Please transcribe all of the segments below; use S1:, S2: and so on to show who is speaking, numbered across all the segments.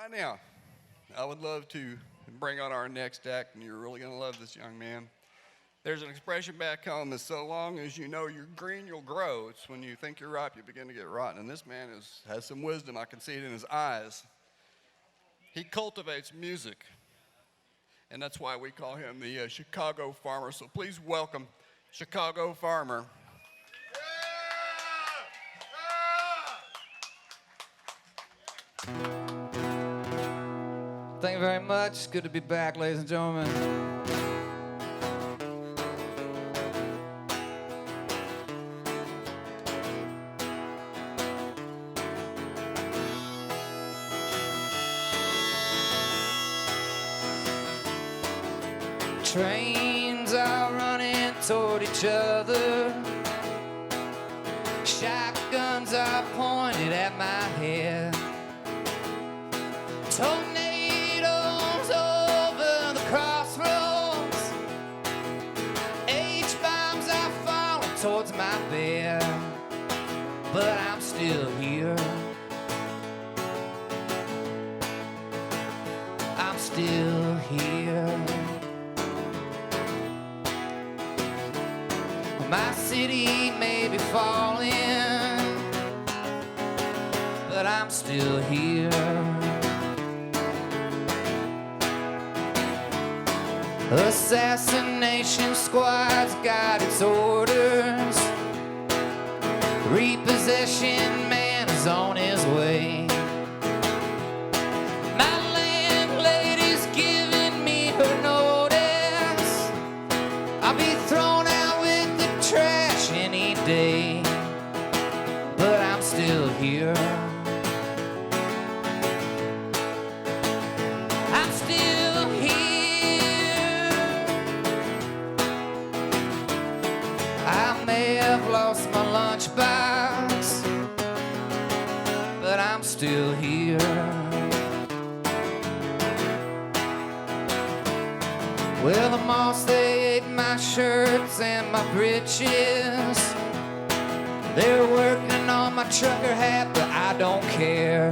S1: Right now, I would love to bring on our next act, and you're really going to love this young man. There's an expression back home that so long as you know you're green, you'll grow. It's when you think you're ripe, you begin to get rotten. And this man has some wisdom. I can see it in his eyes. He cultivates music, and that's why we call him the Chicago Farmer. So please welcome Chicago Farmer.
S2: Thank you very much. It's good to be back, ladies and gentlemen. Trains are running toward each other. Shotguns are pointed at my head. Tornadoes over the crossroads. H-bombs are falling towards my bed. But I'm still here. I'm still here. My city may be falling, but I'm still here. Assassination squad's got its orders. Repossession man is on his way. My landlady's giving me her notice. I'll be thrown out with the trash any day, but I'm still here. I'm still here. I may have lost my lunchbox, but I'm still here. Well, the moths, they ate my shirts and my breeches. They're working on my trucker hat, but I don't care.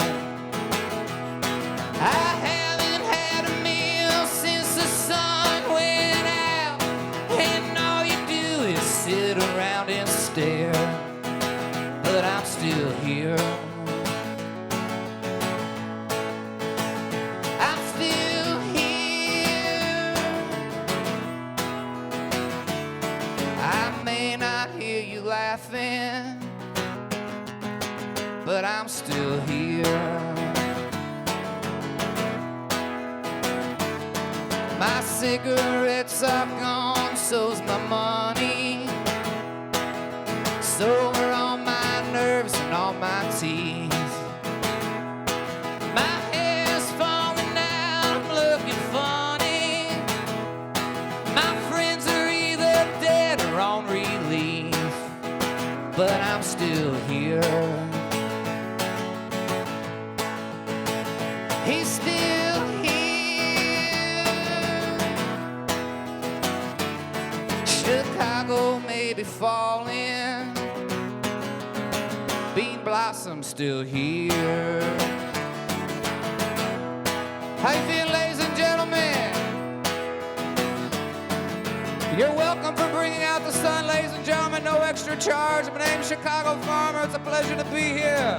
S2: I haven't had a meal since the sun went out, and all you do is sit around and stare. But I'm still here. I'm still here. I may not hear you laughing, but I'm still here. My cigarettes are gone, so's my money. So are all my nerves and all my teeth. My hair's falling out, I'm looking funny. My friends are either dead or on relief, but I'm still here. He's still here. Chicago may be falling, bean blossom still here. How you feel, ladies and gentlemen? You're welcome for bringing out the sun, ladies and gentlemen. No extra charge. My name's Chicago Farmer. It's a pleasure to be here.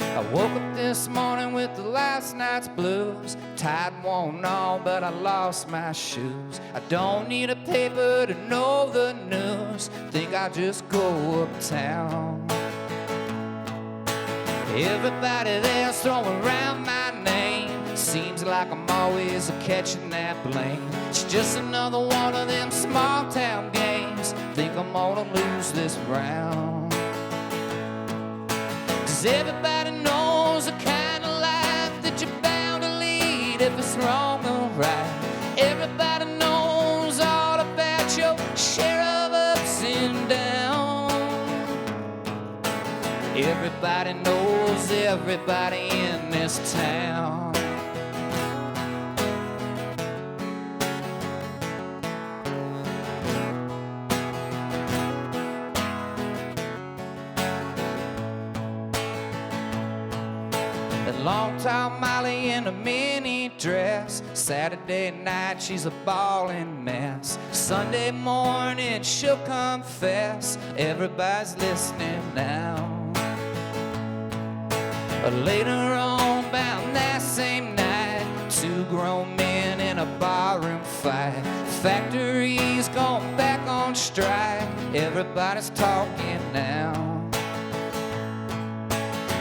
S2: I woke up this morning with the last night's blues. Tide won't on, but I lost my shoes. I don't need a paper to know the news. Think I'll just go uptown. Everybody there's throwing around my name. Seems like I'm always catching that blame. It's just another one of them small town games. think I'm gonna lose this round. 'Cause everybody knows the kind of life that you're bound to lead if it's wrong or right. Everybody knows all about your share of ups and downs. Everybody knows everybody in this town. Long tall Molly in a mini dress. Saturday night she's a ballin' mess. Sunday morning she'll confess. Everybody's listening now. Later on, about that same night, two grown men in a barroom fight. Factories gone back on strike. Everybody's talking now.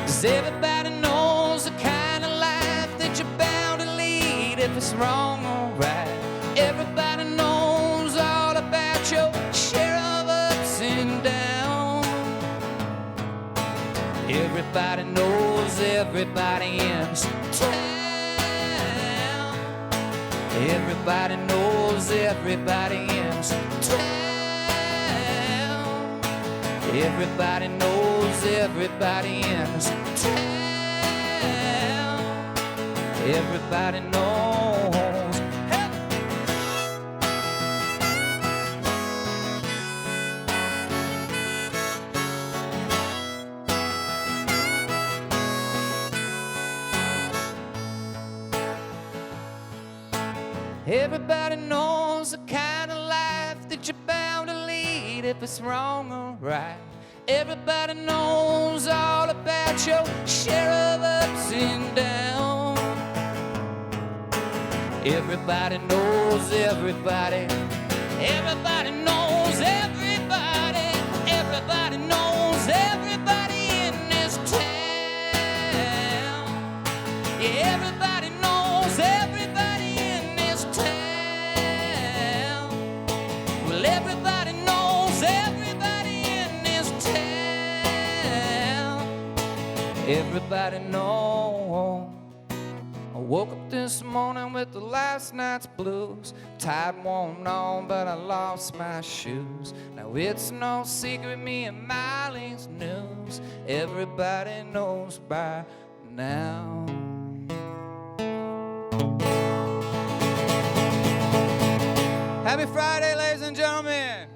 S2: 'Cause everybody knows the kind of life that you're bound to lead if it's wrong or right. Everybody knows all about your share of ups and downs. Everybody knows everybody in this town. Everybody knows everybody in this town. Everybody knows everybody in this town. Everybody knows. Hey! Everybody knows the kind of life that you're bound to lead if it's wrong or right. Everybody knows all about your share of ups and downs. Everybody knows everybody. Everybody knows everybody. Everybody knows everybody in this town. Yeah, everybody knows everybody in this town. Well, everybody knows everybody in this town. Everybody knows. I woke up this morning with the last night's blues. Tide won't on, but I lost my shoes. Now it's no secret, me and Miley's news. Everybody knows by now. Happy Friday, ladies and gentlemen.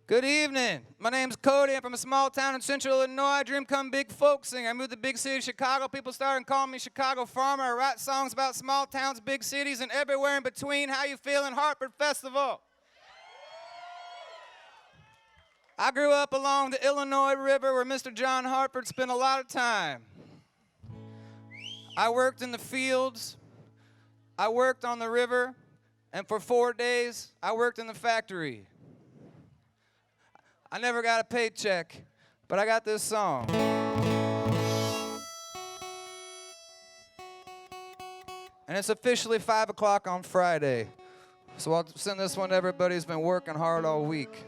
S2: Good evening. My name's Cody. I'm from a small town in central Illinois. I dream come big folk sing. I moved to the big city of Chicago. People started calling me Chicago Farmer. I write songs about small towns, big cities, and everywhere in between. How you feeling, Hartford Festival? I grew up along the Illinois River where Mr. John Hartford spent a lot of time. I worked in the fields. I worked on the river. And for 4 days, I worked in the factory. I never got a paycheck, but I got this song. And it's officially 5 o'clock on Friday. So I'll send this one to everybody who's been working hard all week.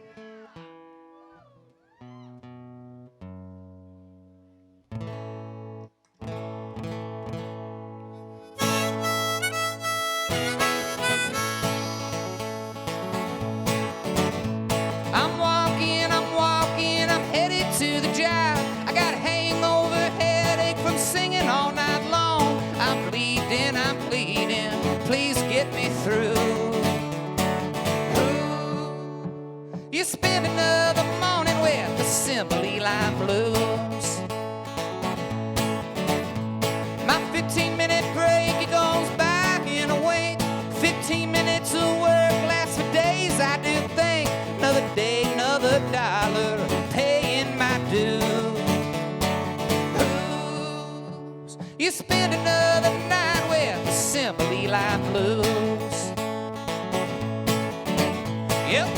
S2: You spend another morning with the Assembly Line Blues. My 15-minute break, it goes by in a wink. 15 minutes of work lasts for days, I do think. Another day, another dollar, paying my dues. You spend another night with the Assembly Line Blues. Yep.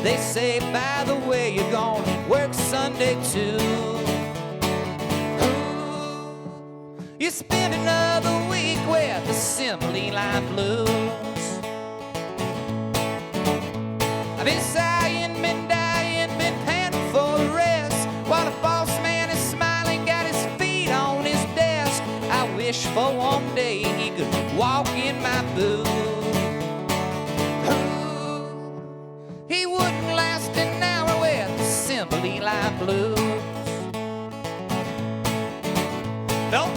S2: They say, by the way, you're gonna work Sunday too. Ooh, you spend another week with the Assembly Line Blues. I've been sighing, been dying, been panting for a rest, while the boss man is smiling, got his feet on his desk. I wish for one day he could walk in my boots. He wouldn't last an hour with the Assembly Line Blues. Nope.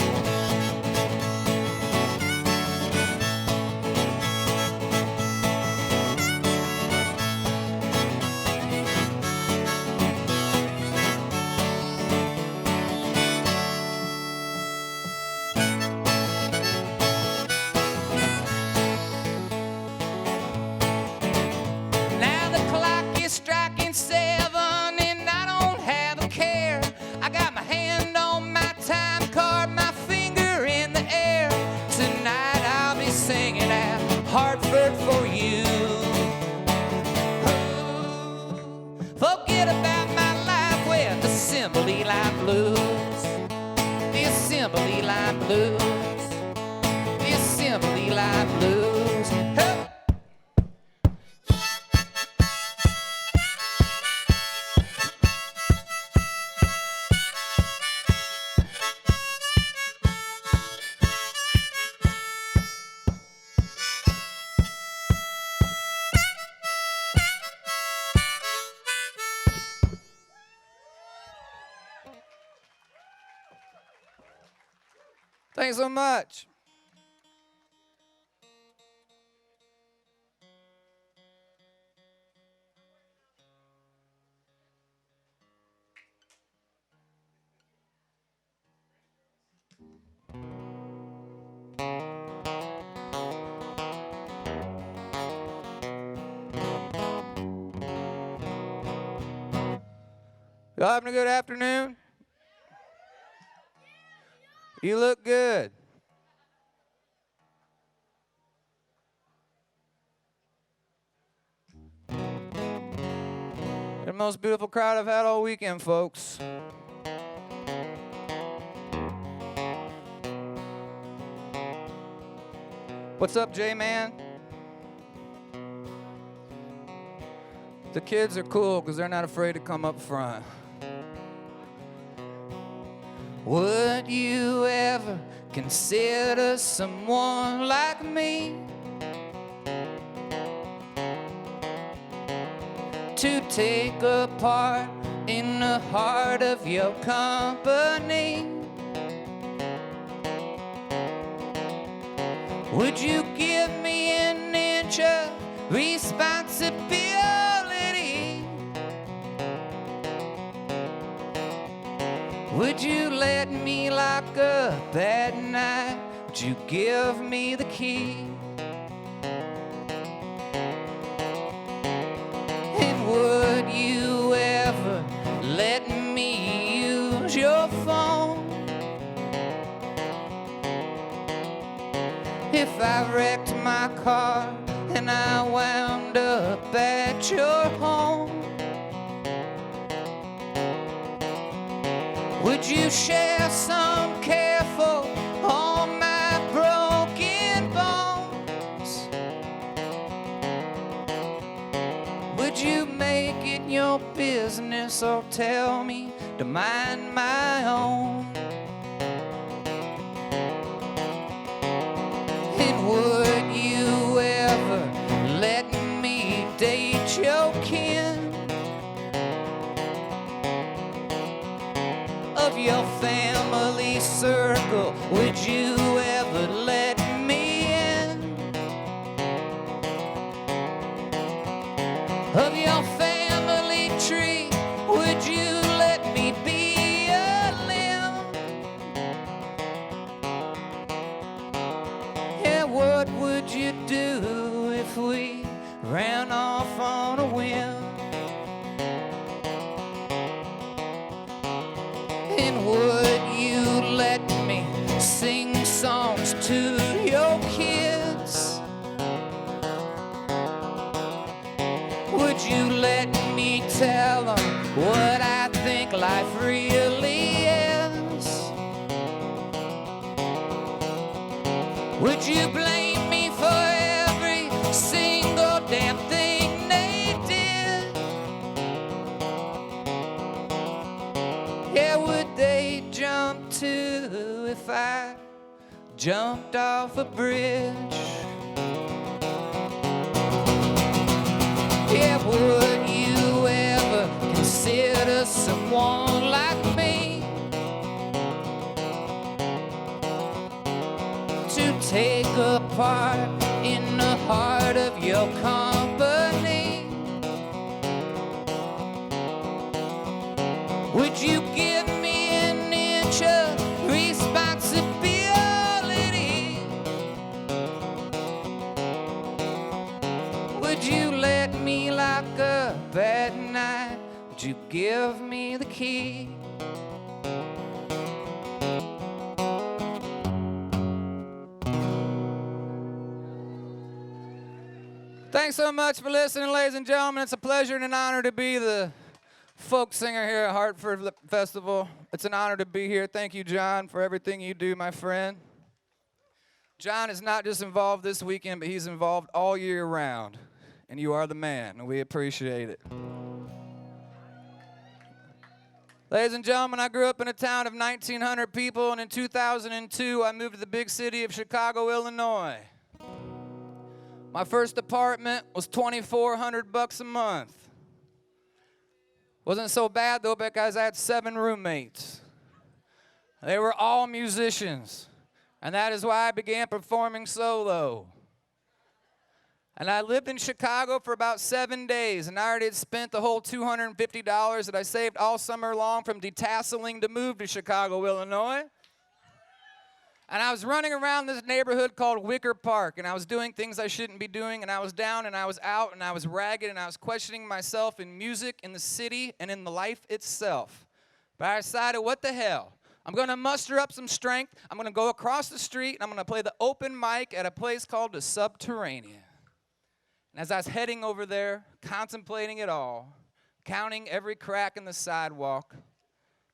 S2: Striking 7 and I don't have a care. I got my hand on my time card, my finger in the air. Tonight I'll be singing at Hartford for you. Ooh, forget about my life with the Assembly Line Blues. The Assembly Line Blues. The Assembly Line Blues. Hey. Thanks so much. Y'all having a good afternoon? You look good. You're the most beautiful crowd I've had all weekend, folks. What's up, J-Man? The kids are cool because they're not afraid to come up front. Would you ever consider someone like me to take a part in the heart of your company? Would you give me an inch of responsibility? Would you let me lock up at night? Would you give me the key? And would you ever let me use your phone? If I wrecked my car and I wound up at your home, would you share some care for all my broken bones? Would you make it your business or tell me to mind my own? And would you ever let me date your kin? Of your family circle, would you ever let me in? Of your family tree, would you let me be a limb? Yeah, what would you do if we ran off on a whim? And would you let me sing songs to your kids? Would Would you let me tell them what I think life really is? Would you blame me for every single damn thing they did? Yeah, would they jump too if I jumped off a bridge? Yeah, would you ever consider someone like me to take a part in the heart of your company? Would you give me an inch of responsibility? Would you let me lock up at night? Would you give me the key? Thanks so much for listening, ladies and gentlemen. It's a pleasure and an honor to be the folk singer here at Hartford Festival. It's an honor to be here. Thank you, John, for everything you do, my friend. John is not just involved this weekend, but he's involved all year round. And you are the man, and we appreciate it. Ladies and gentlemen, I grew up in a town of 1,900 people, and in 2002, I moved to the big city of Chicago, Illinois. My first apartment was $2,400 a month. Wasn't so bad, though, because I had 7 roommates. They were all musicians, and that is why I began performing solo. And I lived in Chicago for about 7 days, and I already had spent the whole $250 that I saved all summer long from detasseling to move to Chicago, Illinois. And I was running around this neighborhood called Wicker Park, and I was doing things I shouldn't be doing, and I was down, and I was out, and I was ragged, and I was questioning myself in music, in the city, and in the life itself. But I decided, what the hell? I'm going to muster up some strength. I'm going to go across the street, and I'm going to play the open mic at a place called the Subterranean. And as I was heading over there, contemplating it all, counting every crack in the sidewalk,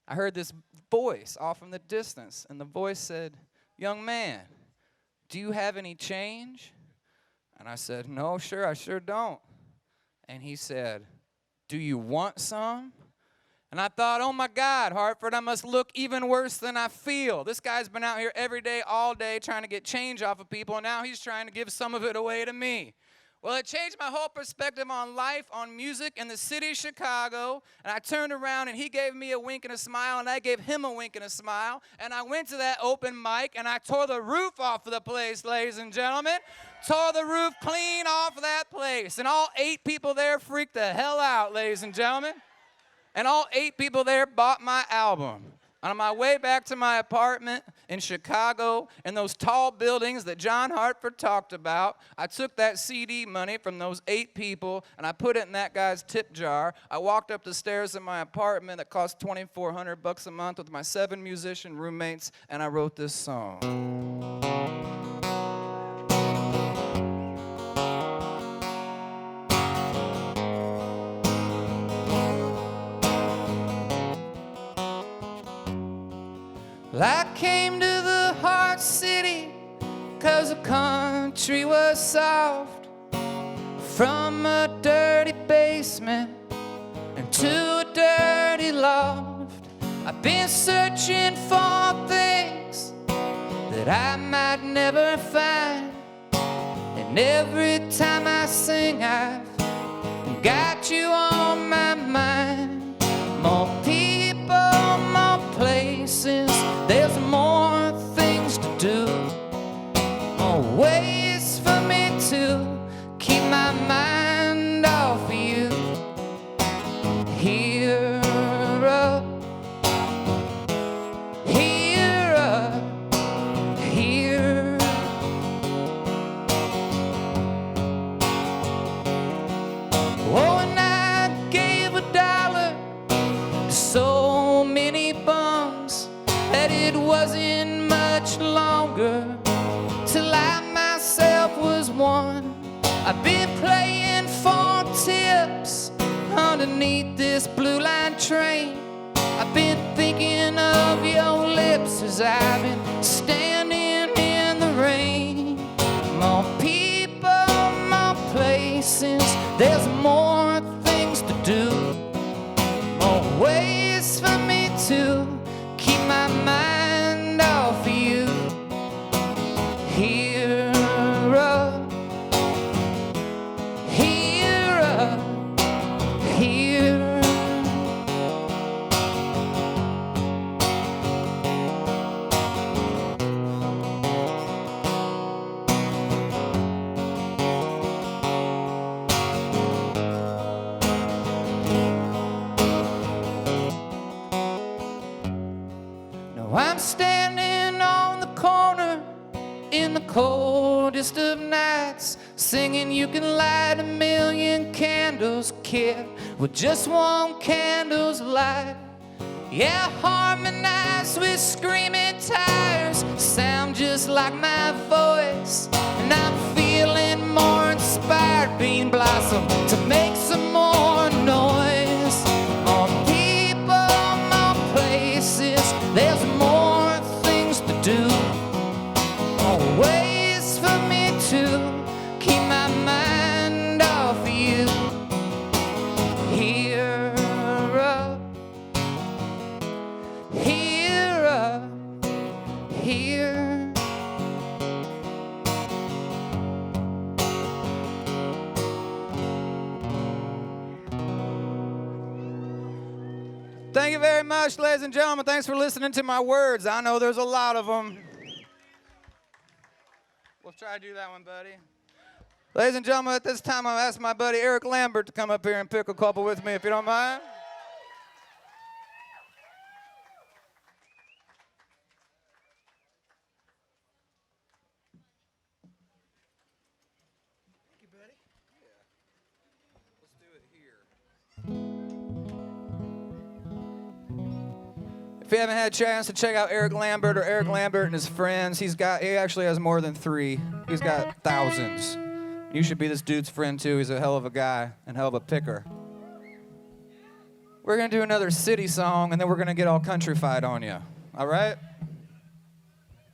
S2: I heard this voice off in the distance, and the voice said, "Young man, do you have any change?" And I said, "No, sure, I sure don't." And he said, "Do you want some?" And I thought, oh my God, Hartford, I must look even worse than I feel. This guy's been out here every day, all day, trying to get change off of people, and now he's trying to give some of it away to me. Well, it changed my whole perspective on life, on music, in the city of Chicago. And I turned around, and he gave me a wink and a smile, and I gave him a wink and a smile. And I went to that open mic, and I tore the roof off of the place, ladies and gentlemen. Tore the roof clean off of that place. And all 8 people there freaked the hell out, ladies and gentlemen. And all 8 people there bought my album. On my way back to my apartment in Chicago, in those tall buildings that John Hartford talked about, I took that CD money from those 8 people, and I put it in that guy's tip jar. I walked up the stairs in my apartment that cost $2,400 a month with my 7 musician roommates, and I wrote this song. Well, I came to the Heart City 'cause the country was soft. From a dirty basement into a dirty loft, I've been searching for things that I might never find. And every time I sing, I've got you on my mind. More people, more places, there's more things to do, more ways for me to keep my mind off of you. Here up, here up, here. Oh, and I gave $1 to so many bums that it wasn't much longer till I myself was one I've been playing for tips underneath this blue line train. I've been thinking of your lips as I've been standing in the rain. More people, more places, there's more things to do, more ways for me to keep my mind off of you. Here, here, here. I'm standing on the corner in the coldest of nights, singing you can light 1,000,000 candles, kid, with just one candle's light. Yeah, harmonize with screaming tires, sound just like my voice, and I'm feeling more inspired, being blossom to make some more noise. More people, more places, there's more things to do, more ways for me to keep my mind off of you. Here, here, here. Thank you very much, ladies and gentlemen. Thanks for listening to my words. I know there's a lot of them. We'll try to do that one, buddy. Ladies and gentlemen, at this time, I'll ask my buddy Eric Lambert to come up here and pick a couple with me, if you don't mind. Thank you, buddy. Yeah. Let's do it here. If you haven't had a chance to check out Eric Lambert or Eric Lambert and his friends, he actually has more than 3. He's got thousands. You should be this dude's friend too. He's a hell of a guy and hell of a picker. We're gonna do another city song and then we're gonna get all countryfied on you. All right?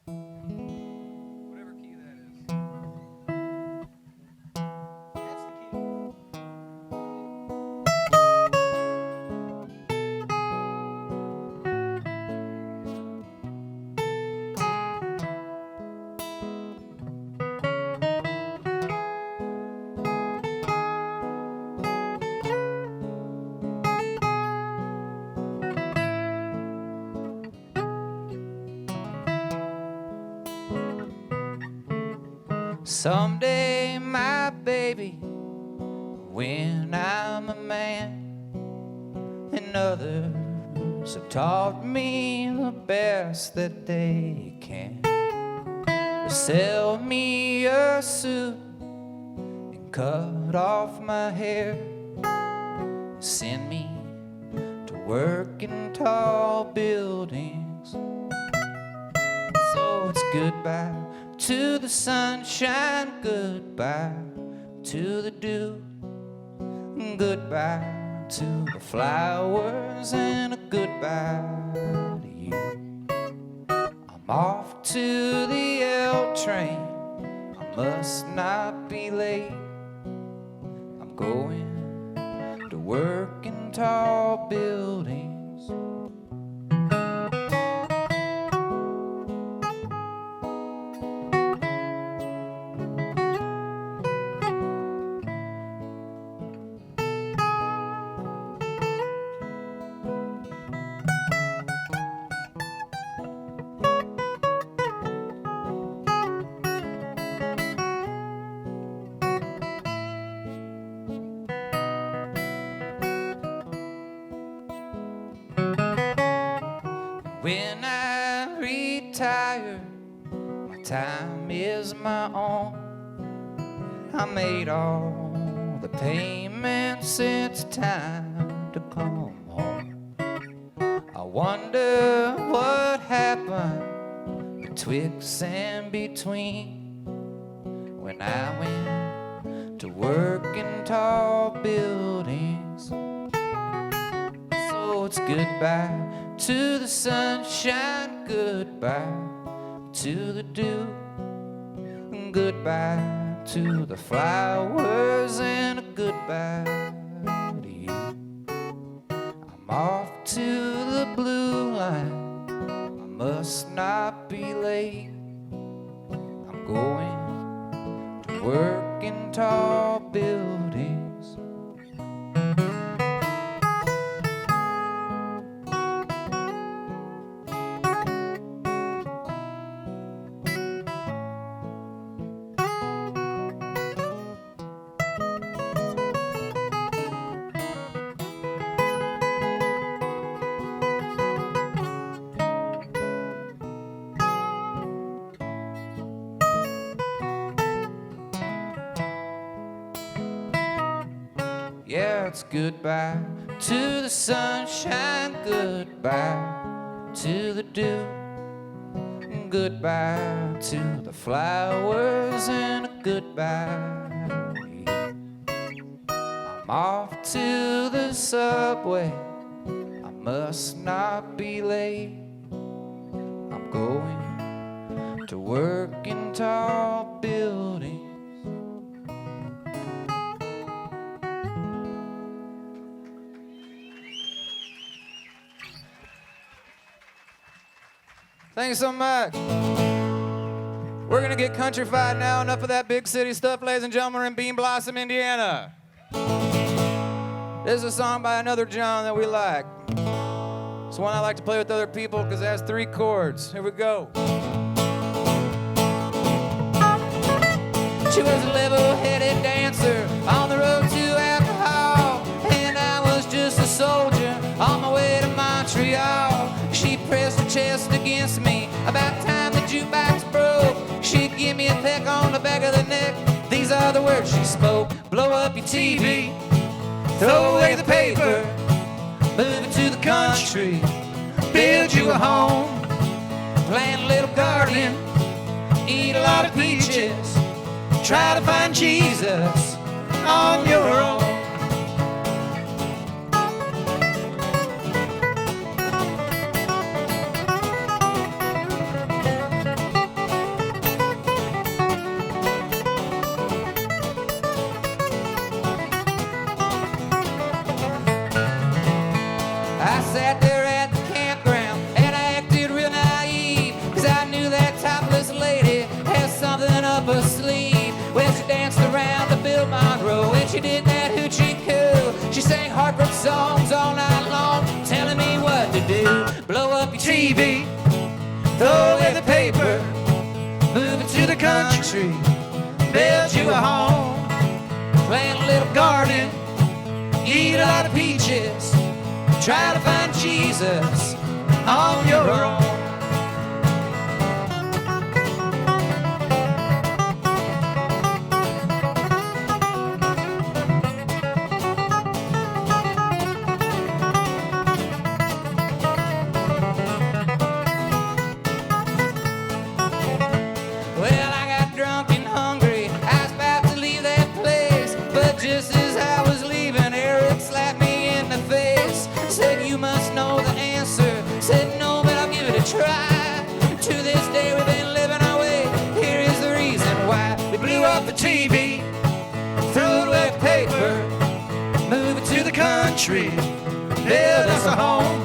S2: Whatever key that is. That's the key. Someday, my baby, when I'm a man, and others have taught me the best that they can, sell me a suit and cut off my hair, send me to work in tall buildings. So it's goodbye to the sunshine, goodbye to the dew, goodbye to the flowers, and a goodbye to you. I'm off to the L train, I must not be late. I'm going to work in tall buildings. When I retire, my time is my own. I made all the payments, it's time to come home. I wonder what happened betwixt and between when I went to work in tall buildings. So it's goodbye to the sunshine, goodbye to the dew, goodbye to the flowers, and a goodbye to you. I'm off to the blue line, I must not be late. I'm going to work in tall buildings. Yeah, it's goodbye to the sunshine, goodbye to the dew, goodbye to the flowers, and a goodbye to you. I'm off to the subway, I must not be late. I'm going to work in tall buildings. Thanks so much. We're gonna get countrified now. Enough of that big city stuff, ladies and gentlemen. We're in Bean Blossom, Indiana. This is a song by another John that we like. It's one I like to play with other people because it has 3 chords. Here we go. She was a level-headed dancer on the road to alcohol, and I was just a soldier on my way to Montreal. She pressed her chest against me about time the jukebox broke. She'd give me a peck on the back of the neck. These are the words she spoke. Blow up your TV, throw away the paper, move it to the country, build you a home, plant a little garden, eat a lot of peaches, try to find Jesus on your own. I sat there at the campground and I acted real naive, cause I knew that topless lady had something up her sleeve. Well, she danced around the Bill Monroe and she did that hoochie coo. She sang Hartford songs all night long, telling me what to do. Blow up your TV, throw away the paper, move it to the country, build you a home, plant a little garden, eat a lot of peaches, try to find Jesus on your own. Well, I got drunk and hungry. I was about to leave that place, but just as I was leaving, Eric slapped me in the face. Said, you must know the answer. Said, no, but I'll give it a try. To this day, we've been living our way. Here is the reason why. We blew up the TV, threw away the paper, moved it to the country, built us a home,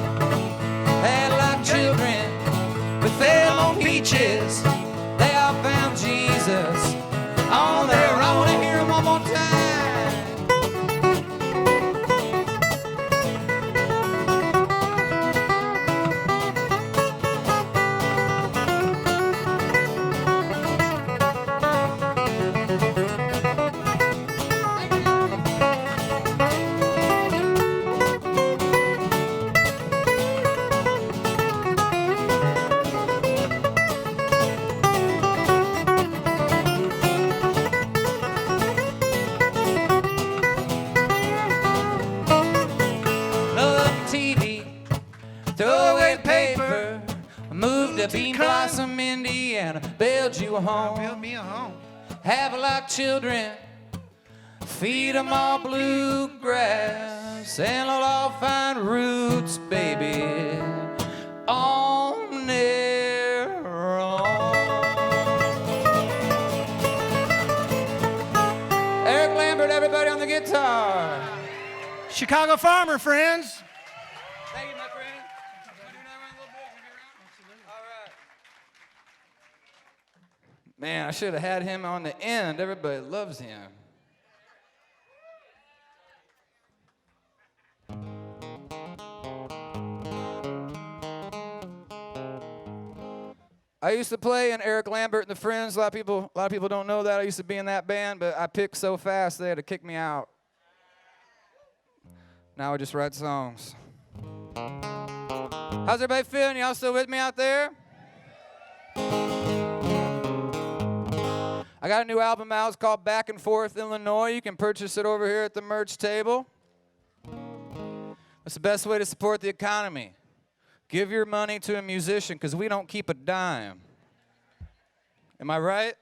S2: had a lot of children, we fell on peaches. They all found Jesus on their own. And hear 'em one more time. Throw away the paper, move to Bean Blossom, Indiana, build you a home,
S3: Build me a home.
S2: have a lot of children, feed them all bluegrass, and they'll all find roots, baby, on their own. Eric Lambert, everybody on the guitar.
S3: Chicago Farmer, friends.
S2: Thank you, my friend. Can we do another round a little bit? Can we get around? All right. Man, I should have had him on the end. Everybody loves him. I used to play in Eric Lambert and the Friends. A lot of people don't know that. I used to be in that band, but I picked so fast they had to kick me out. Now I just write songs. How's everybody feeling? Y'all still with me out there? I got a new album out. It's called Back and Forth, Illinois. You can purchase it over here at the merch table. It's the best way to support the economy. Give your money to a musician because we don't keep a dime. Am I right?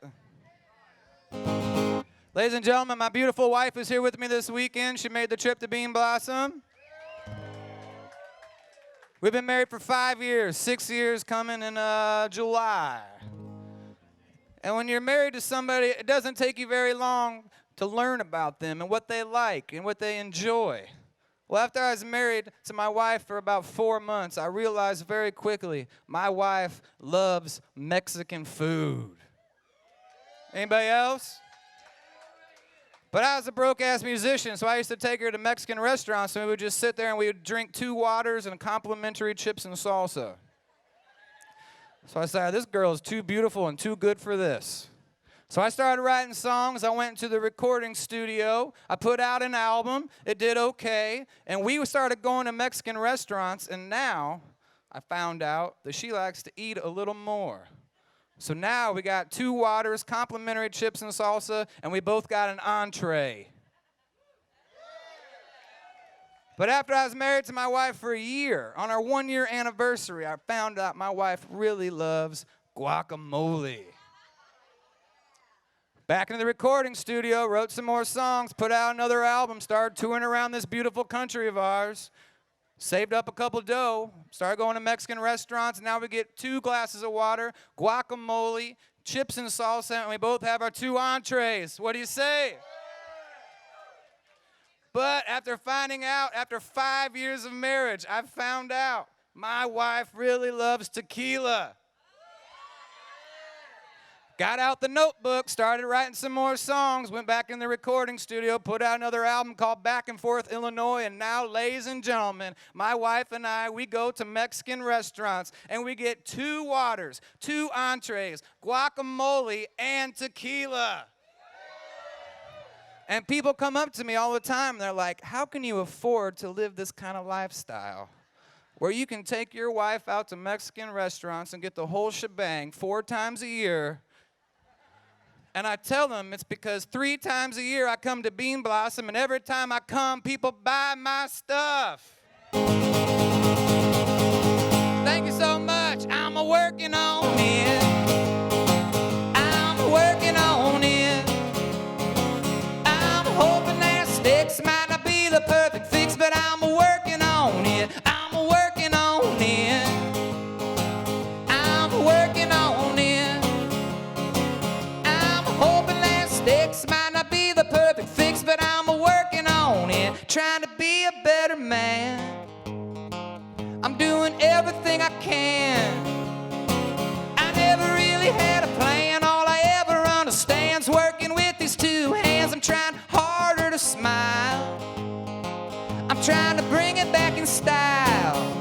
S2: Ladies and gentlemen, my beautiful wife is here with me this weekend. She made the trip to Bean Blossom. We've been married for 5 years, 6 years coming in July. And when you're married to somebody, it doesn't take you very long to learn about them and what they like and what they enjoy. Well, after I was married to my wife for about 4 months, I realized very quickly my wife loves Mexican food. Anybody else? But I was a broke-ass musician, so I used to take her to Mexican restaurants, and we would just sit there and we would drink 2 waters and complimentary chips and salsa. So I said, this girl is too beautiful and too good for this. So I started writing songs. I went to the recording studio. I put out an album. It did okay. And we started going to Mexican restaurants, and now I found out that she likes to eat a little more. So now we got 2 waters, complimentary chips and salsa, and we both got an entree. But after I was married to my wife for a year, on our 1-year anniversary, I found out my wife really loves guacamole. Back in the recording studio, wrote some more songs, put out another album, started touring around this beautiful country of ours, saved up a couple dough, started going to Mexican restaurants, and now we get 2 glasses of water, guacamole, chips and salsa, and we both have our 2 entrees. What do you say? But after finding out, after 5 years of marriage, I found out my wife really loves tequila. Got out the notebook, started writing some more songs, went back in the recording studio, put out another album called Back and Forth, Illinois, and now, ladies and gentlemen, my wife and I, we go to Mexican restaurants, and we get 2 waters, 2 entrees, guacamole, and tequila. And people come up to me all the time, and they're like, how can you afford to live this kind of lifestyle? Where you can take your wife out to Mexican restaurants and get the whole shebang 4 times a year. And I tell them it's because 3 times a year I come to Bean Blossom, and every time I come, people buy my stuff. Thank you so much. I'm working on it. I'm working on it. I'm hoping that sticks might not be the perfect fix, but I'm working on it. I'm working on it. I'm working on it. I'm hoping that sticks might not be the perfect fix, but I'm working on it. Trying to be a better man. I'm doing everything I can. I never really had a plan. All I ever understand's working with these 2 hands. I'm trying harder to smile. I'm trying to bring it back in style.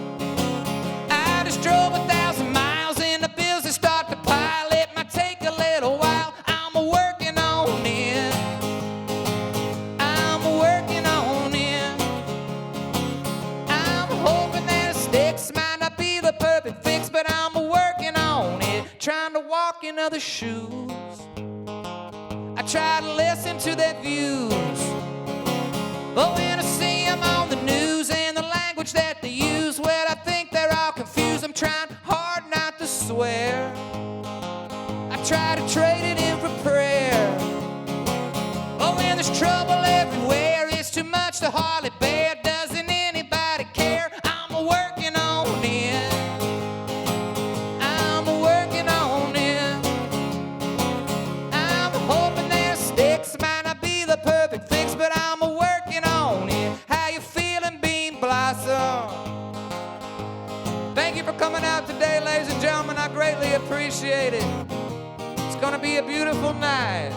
S2: I just drove 1,000 miles and the bills that start to pile. It might take a little while. I'm working on it. I'm working on it. I'm hoping that it sticks. Might not be the perfect fix, but I'm working on it. Trying to walk in other shoes. I try to listen to their views. But when I see them on the news and the language that they use, well, I think they're all confused. I'm trying hard not to swear. I try to trade it in for prayer. But when there's trouble everywhere, appreciate it. It's gonna be a beautiful night.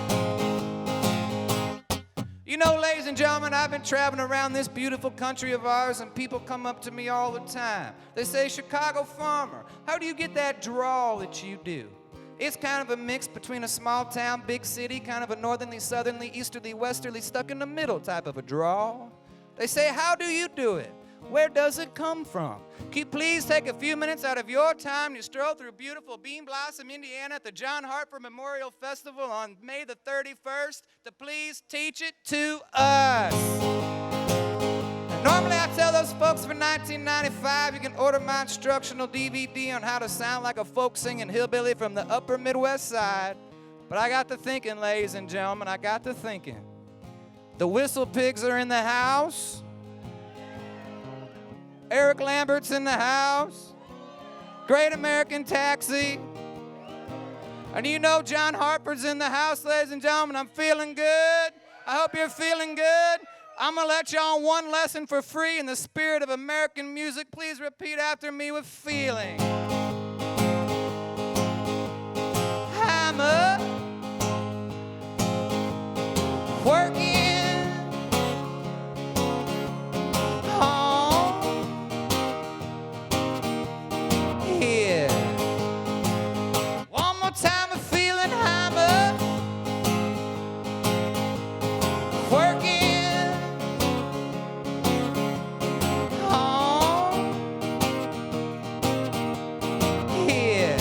S2: You know, ladies and gentlemen, I've been traveling around this beautiful country of ours, and people come up to me all the time. They say, Chicago farmer, how do you get that drawl that you do? It's kind of a mix between a small town, big city, kind of a northerly, southerly, easterly, westerly, stuck in the middle type of a drawl. They say, how do you do it? Where does it come from? Can you please take a few minutes out of your time to stroll through beautiful Bean Blossom, Indiana at the John Hartford Memorial Festival on May the 31st to please teach it to us? And normally I tell those folks for $19.95 you can order my instructional DVD on how to sound like a folk singing hillbilly from the upper Midwest side. But I got to thinking, ladies and gentlemen, I got to thinking. The Whistle Pigs are in the house. Eric Lambert's in the house. Great American Taxi. And you know John Hartford's in the house, ladies and gentlemen. I'm feeling good. I hope you're feeling good. I'm going to let you on one lesson for free in the spirit of American music. Please repeat after me with feeling. Hammer. Working. Time of feeling hammer, working home here.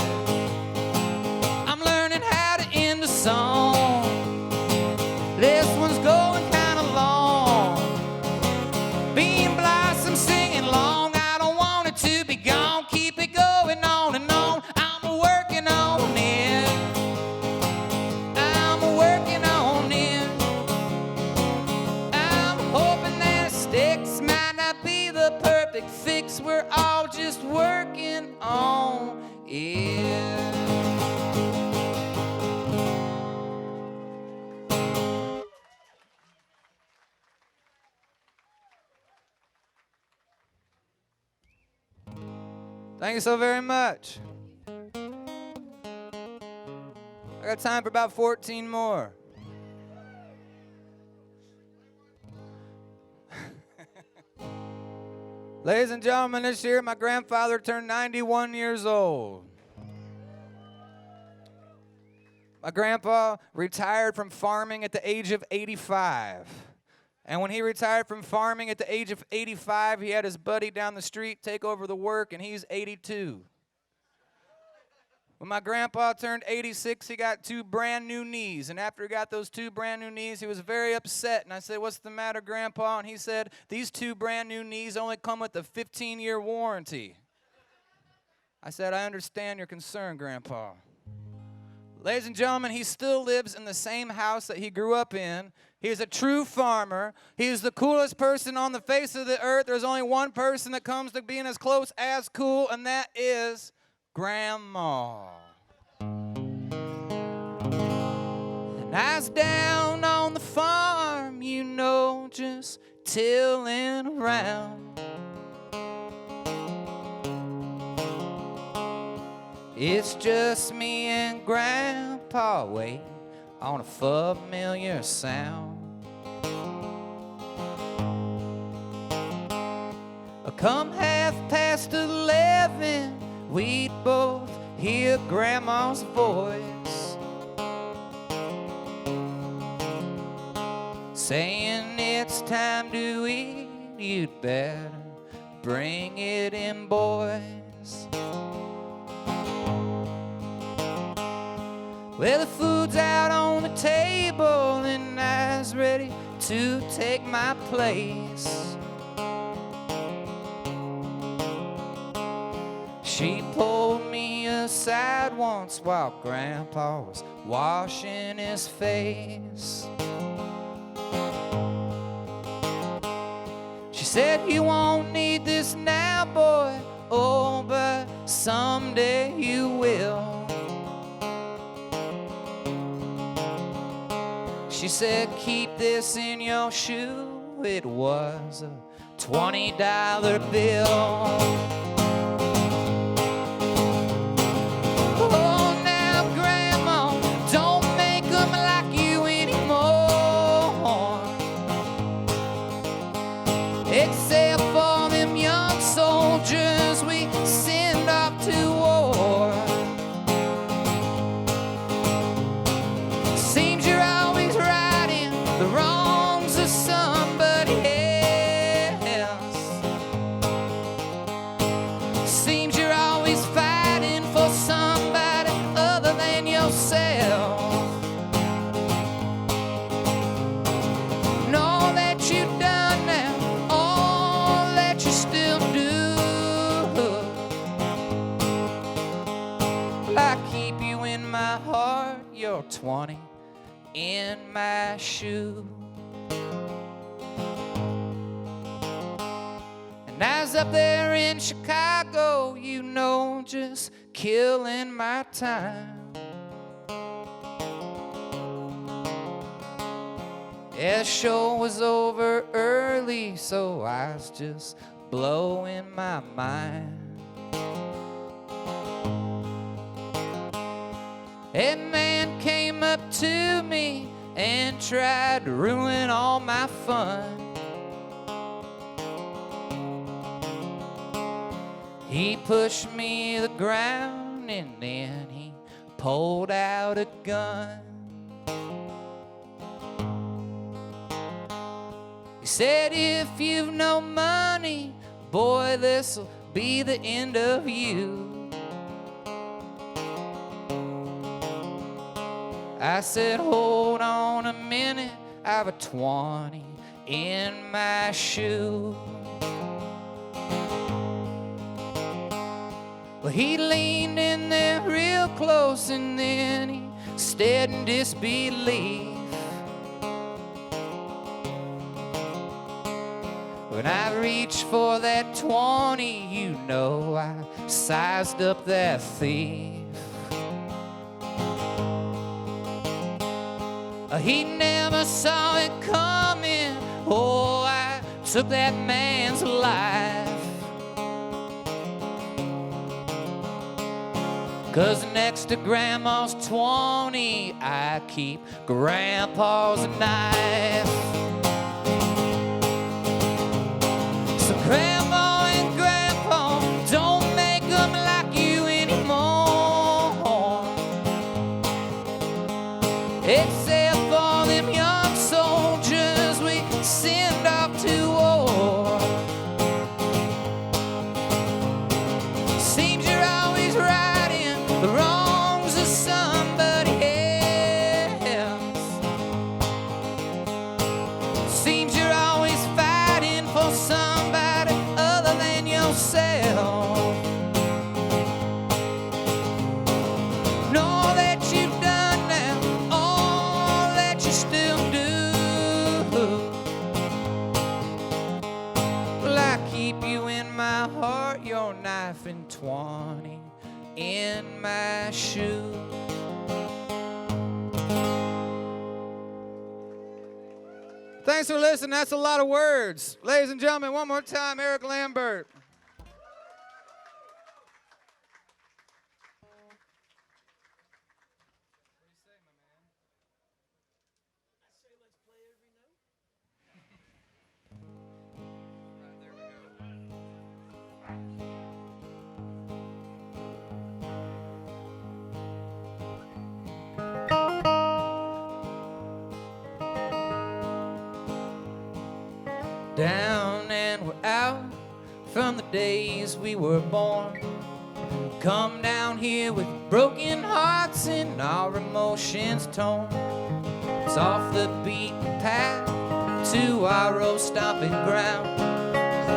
S2: I'm learning how to end a song. This one's going kind of long. Bean Blossom singing long. I don't want it to be gone. Keep it going on and on. I'm working on it. Fix, we're all just working on it. Thank you so very much. I got time for about 14 more. Ladies and gentlemen, this year my grandfather turned 91 years old. My grandpa retired from farming at the age of 85. And when he retired from farming at the age of 85, he had his buddy down the street take over the work, and he's 82. When my grandpa turned 86, he got 2 brand new knees. And after he got those 2 brand new knees, he was very upset. And I said, what's the matter, Grandpa? And he said, these 2 brand new knees only come with a 15-year warranty. I said, I understand your concern, Grandpa. Ladies and gentlemen, he still lives in the same house that he grew up in. He is a true farmer. He is the coolest person on the face of the earth. There's only one person that comes to being as close as cool, and that is Grandma. And I was down on the farm, you know, just tilling around. It's just me and Grandpa waiting on a familiar sound. Come 11:30, we'd both hear Grandma's voice saying it's time to eat, you'd better bring it in, boys. Well, the food's out on the table and I was ready to take my place. She pulled me aside once while Grandpa was washing his face. She said, you won't need this now, boy, oh, but someday you will. She said, keep this in your shoe. It was a $20 bill. Oh, except for them young soldiers we send off to war. Seems you're always righting the wrongs of somebody else. Seems you're always fighting for somebody other than yourself. Know that you've done now all that you still do. Well, I keep you in my heart, you're 20 in my shoe. And as up there in Chicago, you know, just killing my time. Yeah, show was over early, so I was just blowing my mind. A man came up to me and tried to ruin all my fun. He pushed me to the ground and then he pulled out a gun. He said, if you've no money, boy, this'll be the end of you. I said, hold on a minute, I have a 20 in my shoe. Well, he leaned in there real close and then he stared in disbelief. When I reached for that 20, you know I sized up that thief. He never saw it coming. Oh, I took that man's life. 'Cause next to Grandma's 20, I keep Grandpa's knife. So Grandma and Grandpa, don't make them like you anymore. Except for them young soldiers we send off to war. Seems you're always righting the wrongs of somebody else. Seems you're always fighting for somebody other than yourself. Know that you've done now all that you still do. Well, I keep you in my heart, your knife and 20 in my shoe. Thanks for listening. That's a lot of words. Ladies and gentlemen, one more time, Eric Lambert. Down and we're out from the days we were born. Come down here with broken hearts and our emotions torn. It's off the beaten path to our old stomping ground.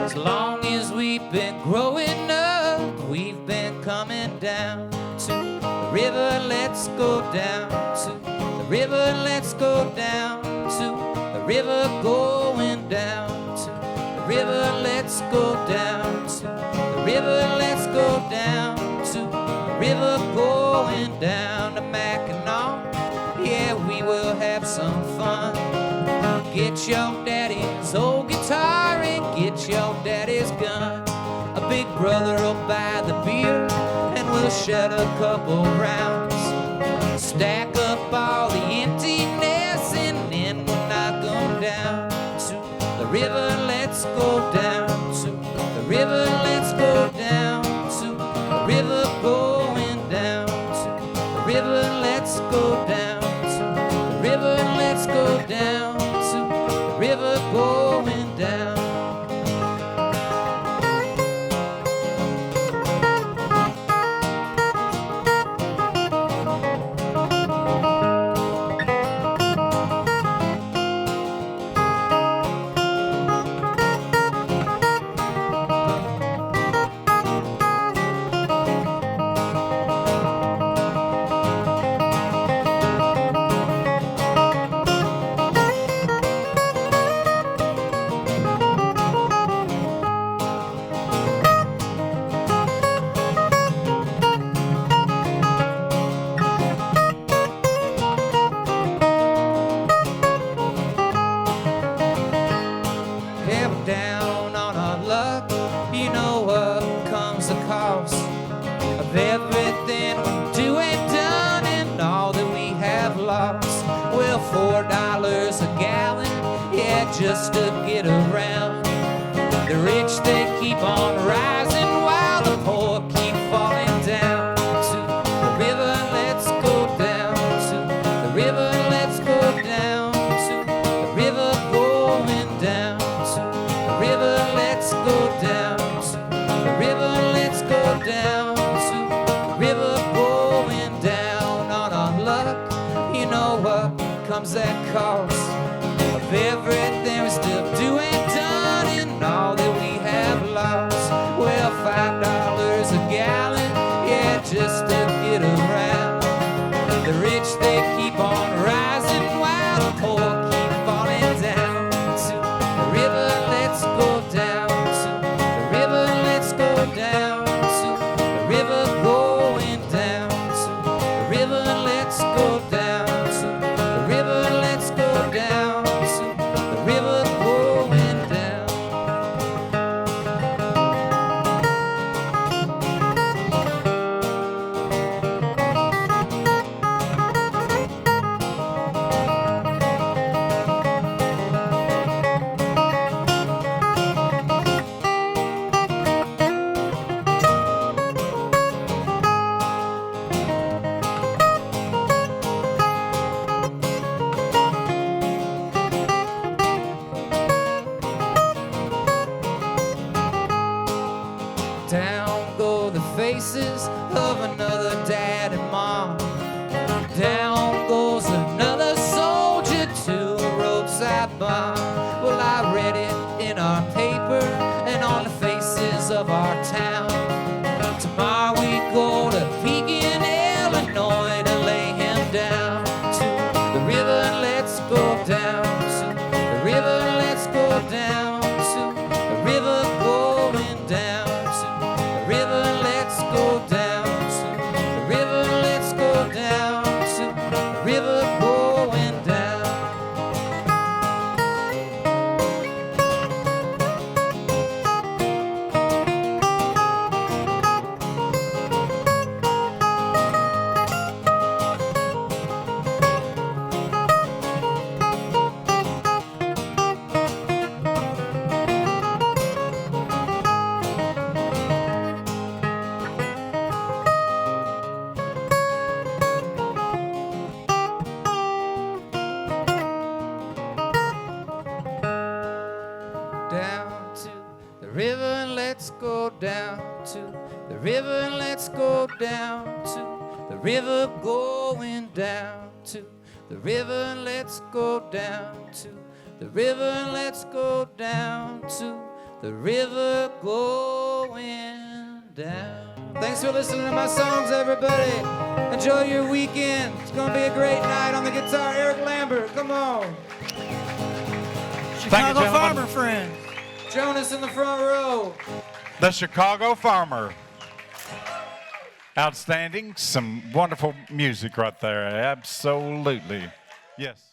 S2: As long as we've been growing up, we've been coming down to the river. Let's go down to the river. Let's go down to the river. Going down to the river. Let's go down to the river. Let's go down to the river. Going down to Mackinac. Yeah, we will have some fun. Get your daddy's old guitar and get your daddy's gun. A big brother will buy the beer and we'll shed a couple rounds. Stack up all the emptiness and then we'll knock them down to the river. Let's let's go down to the river, let's go down to the river, going down to the river, let's go down to the river, let's go down to the river, going down. Down on our luck, you know what comes the cost of everything we do and done and all that we have lost. Well, $4 a gallon, yeah, just to get around. The rich, they keep on rising while the poor keep falling down. To the river, let's go down. To the river, let's go down. To the river, going down. River, let's go down to the river, let's go down to the river, going down on our luck. You know what comes at cost of everything we still do and done and all that we have lost. Well, $5 a gallon, yeah, just to get around. The rich, they keep on rising while the poor keep falling down. To the river, let's go down to the river, let's go down to the river, going down to the river, let's go down to the river, let's go down to the river, going down. Down go the faces of another dad and mom. Down goes another soldier to a roadside bomb. Well, I read it in our paper and on the faces of our town. Tomorrow we go to Pekin, Illinois to lay him down. To the river, let's go down. To the river, let's go down. To the river, going down. River, let's go down to the river, let's go down to the river, going down. Down to the river, let's go down to the river, let's go down to the river, going down to the river, let's go down to the river, let's go down to the river, going down. Thanks for listening to my songs, everybody. Enjoy your weekend. It's gonna be a great night on the guitar. Eric Lambert, come on.
S3: Chicago Farmer Friends.
S2: Jonas in the front row.
S4: The Chicago Farmer. Outstanding. Some wonderful music right there. Absolutely. Yes.